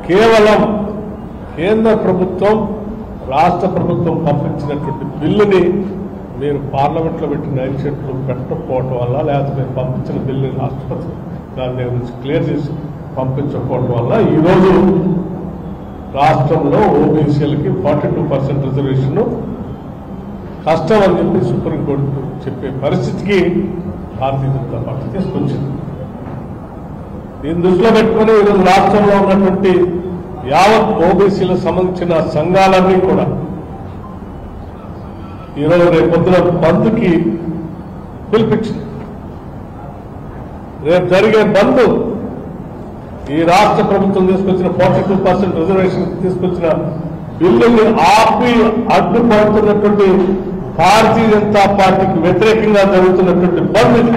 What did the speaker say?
కేవలం కేంద్ర ప్రభుత్వం రాష్ట్ర ప్రభుత్వం పంపించినటువంటి బిల్లుని మీరు పార్లమెంట్లో పెట్టి 9 షెడ్యూల్ పెట్టకపోవటం వల్ల, లేకపోతే మీరు పంపించిన బిల్లుని రాష్ట్రపతి దాని దగ్గర నుంచి క్లియర్ చేసి పంపించకపోవటం వల్ల ఈరోజు రాష్ట్రంలో ఓబీసీలకి 42% రిజర్వేషన్ కష్టం అని చెప్పి సుప్రీంకోర్టు చెప్పే పరిస్థితికి భారతీయ జనతా పార్టీ తీసుకొచ్చింది. దీన్ని దృష్టిలో పెట్టుకుని ఈరోజు రాష్ట్రంలో ఉన్నటువంటి యావత్ ఓబీసీలకు సంబంధించిన సంఘాలన్నీ కూడా ఈరోజు రేపొద్దున బంద్కి పిలిపించింది. రేపు జరిగే బంద్ ఈ రాష్ట్ర ప్రభుత్వం తీసుకొచ్చిన 42% రిజర్వేషన్ తీసుకొచ్చిన బిల్లుని ఆపి అడ్డుపడుతున్నటువంటి భారతీయ జనతా పార్టీకి వ్యతిరేకంగా జరుగుతున్నటువంటి బంద్.